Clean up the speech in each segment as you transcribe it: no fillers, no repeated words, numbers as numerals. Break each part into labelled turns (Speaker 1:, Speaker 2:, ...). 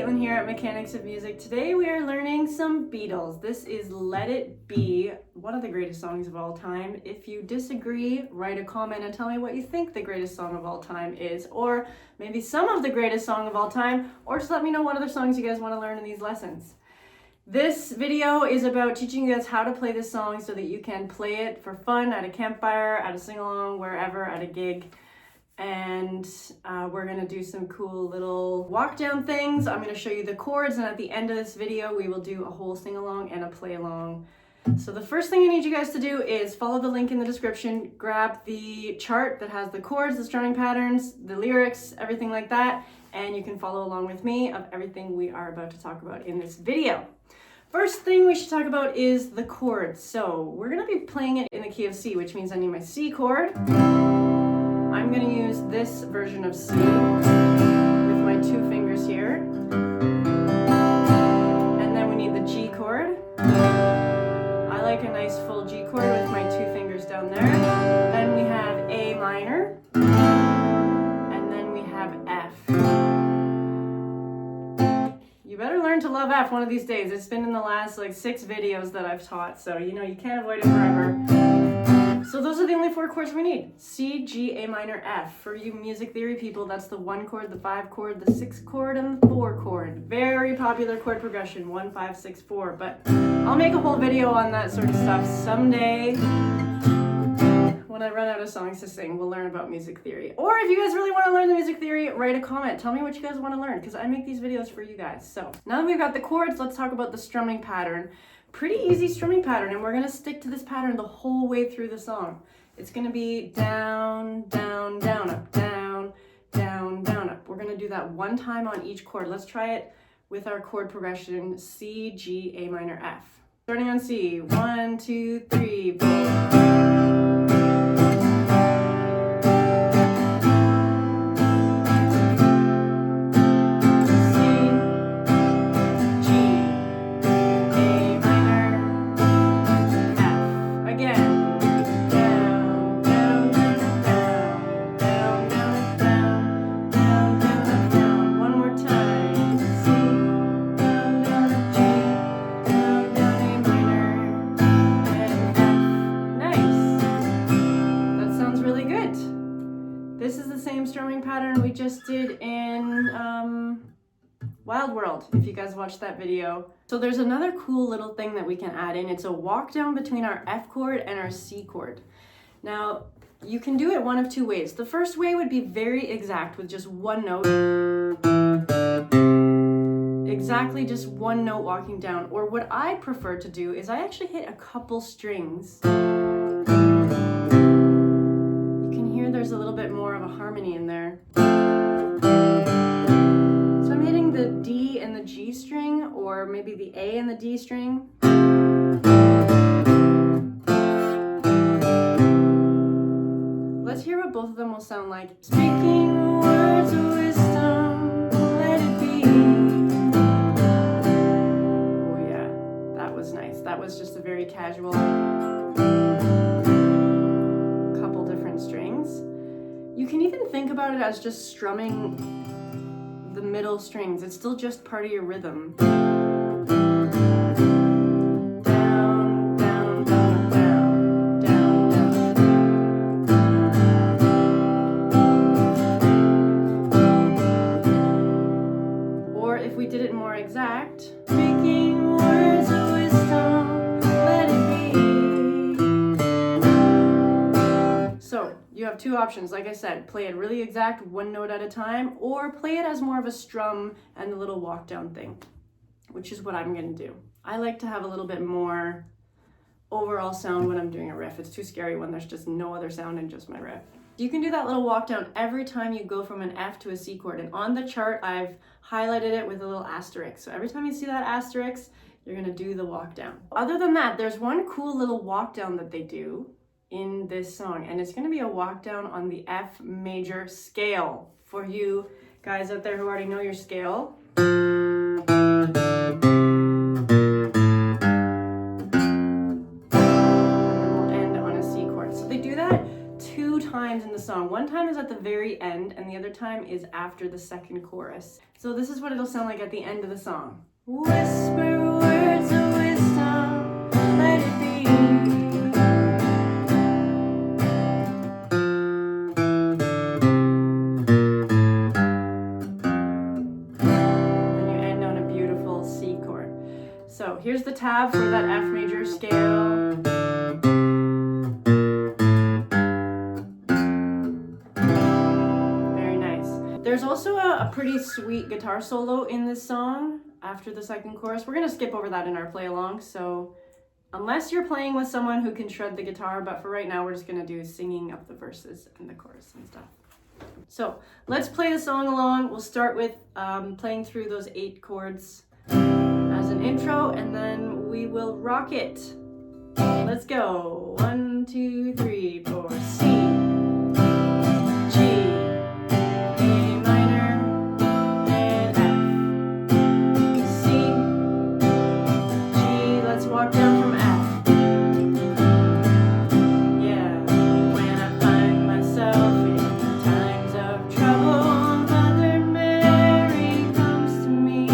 Speaker 1: Caitlin here at Mechanics of Music. Today we are learning some Beatles. This is Let It Be, one of the greatest songs of all time. If you disagree, write a comment and tell me what you think the greatest song of all time is, or maybe some of the greatest song of all time, or just let me know what other songs you guys want to learn in these lessons. This video is about teaching you guys how to play this song so that you can play it for fun at a campfire, at a sing-along, wherever, at a gig. And we're gonna do some cool little walk down things. I'm gonna show you the chords, and at the end of this video we will do a whole sing along and a play along. So the first thing I need you guys to do is follow the link in the description, grab the chart that has the chords, the strumming patterns, the lyrics, everything like that, and you can follow along with me of everything we are about to talk about in this video. First thing we should talk about is the chords. So we're gonna be playing it in the key of C, which means I need my C chord. I'm going to use this version of C with my two fingers here. And then we need the G chord. I like a nice full G chord with my two fingers down there. Then we have A minor. And then we have F. You better learn to love F one of these days. It's been in the last 6 videos that I've taught, so you know you can't avoid it forever. So those are the only 4 chords we need. C, G, A minor, F. For you music theory people, that's the 1 chord, the 5 chord, the 6 chord, and the 4 chord. Very popular chord progression, 1, 5, 6, 4. But I'll make a whole video on that sort of stuff someday. When I run out of songs to sing, we'll learn about music theory. Or if you guys really want to learn the music theory, write a comment. Tell me what you guys want to learn, because I make these videos for you guys. So now that we've got the chords, let's talk about the strumming pattern. Pretty easy strumming pattern, and we're going to stick to this pattern the whole way through the song. It's going to be down, down, down, up, down, down, down, up. We're going to do that one time on each chord. Let's try it with our chord progression C, G, A minor, F. Starting on C, 1, 2, 3, 4. This is the same strumming pattern we just did in Wild World, if you guys watched that video. So there's another cool little thing that we can add in. It's a walk down between our F chord and our C chord. Now, you can do it one of 2 ways. The first way would be very exact with just one note. Exactly just one note walking down. Or what I prefer to do is I actually hit a couple strings. There's a little bit more of a harmony in there. So I'm hitting the D and the G string, or maybe the A and the D string. Let's hear what both of them will sound like. Speaking words of wisdom, let it be. Oh yeah, that was nice. That was just a very casual couple different strings. You can even think about it as just strumming the middle strings. It's still just part of your rhythm. Down, down, down, down, down, down. Or if we did it more exact, speaking words of wisdom, let it be. So you have 2 options. Like I said, play it really exact, 1 note at a time, or play it as more of a strum and a little walk down thing, which is what I'm going to do. I like to have a little bit more overall sound when I'm doing a riff. It's too scary when there's just no other sound and just my riff. You can do that little walk down every time you go from an F to a C chord, and on the chart I've highlighted it with a little asterisk. So every time you see that asterisk, you're going to do the walk down. Other than that, there's one cool little walk down that they do in this song, and it's going to be a walk down on the F major scale. For you guys out there who already know your scale, and then we'll end on a C chord. So they do that 2 times in the song. One time is at the very end, and the other time is after the second chorus. So this is what it'll sound like at the end of the song. Whisper words of wisdom, let it be. And you end on a beautiful C chord. So here's the tab for that F major scale. Very nice. There's also a pretty sweet guitar solo in this song after the second chorus. We're gonna skip over that in our play along, so unless you're playing with someone who can shred the guitar, but for right now we're just gonna do singing of the verses and the chorus and stuff. So let's play the song along. We'll start with playing through those 8 chords as an intro, and then we will rock it. Let's go. 1, 2, 3, 4. C, G, A minor, and F. C, G. Let's walk down from F. Yeah. When I find myself in times of trouble, Mother Mary comes to me,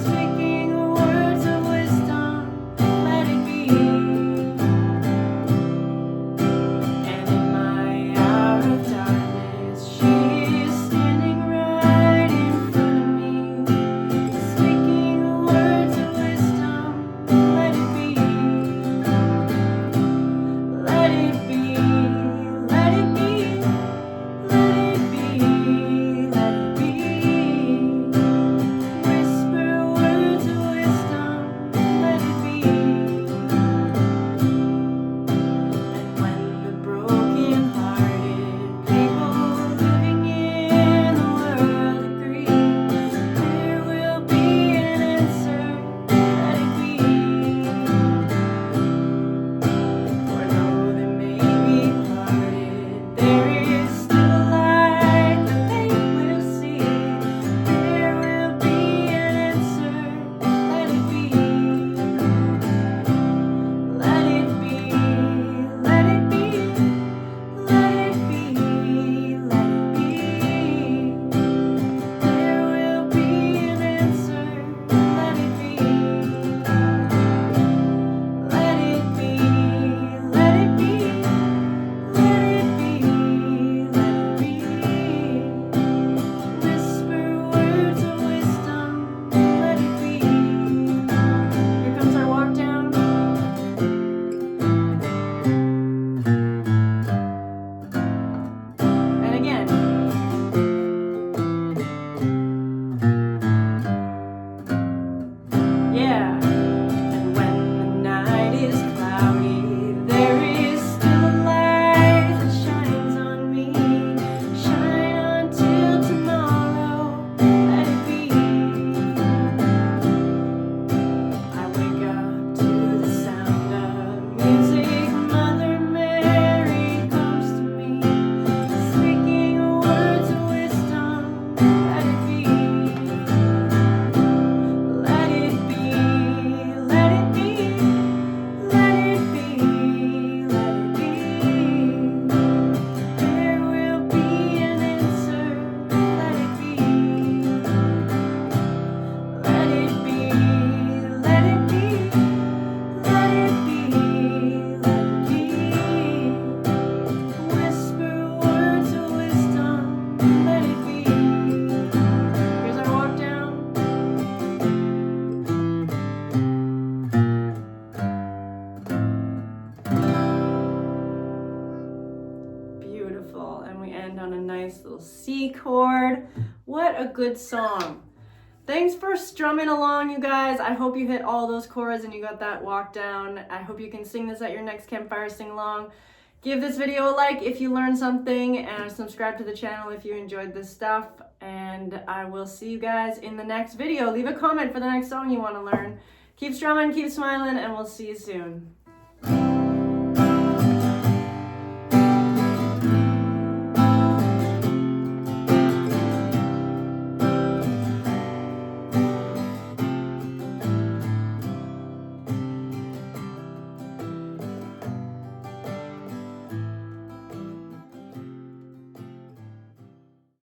Speaker 1: speaking words of wisdom, let it be. And in my hour of darkness, she is standing right in front of me, speaking words of wisdom, let it be. Let it be, let it be, let it be, let it be. Whisper words of wisdom, let it be. And when the broken-hearted people living in the world agree, there will be an answer, let it be. For though they may be parted, there is still a light that they will see. There will be an answer, let it be. Let it be, let it be, let it be, let it be. There will be an answer, let it be. Let it be, let it be, let it be, let it be. Whisper words of wisdom, let it be. Here comes our walk down. And again. Yeah. And when the night is cloudy, there is still a light that shines on me. Shine until tomorrow, let it be. I wake up to the sound of music. Mother Mary comes to me, speaking words of wisdom, let it be. Let it be, let it be, let it be, let it be. There will be an answer, let it be. Let it be, let it be, let it be, let it be. Whisper words of wisdom, let it be. Here's our walk down. Beautiful. And we end on a nice little C chord. What a good song. Thanks for strumming along, you guys. I hope you hit all those chords and you got that walk down. I hope you can sing this at your next campfire sing along. Give this video a like if you learned something, and subscribe to the channel if you enjoyed this stuff. And I will see you guys in the next video. Leave a comment for the next song you want to learn. Keep strumming, keep smiling, and we'll see you soon.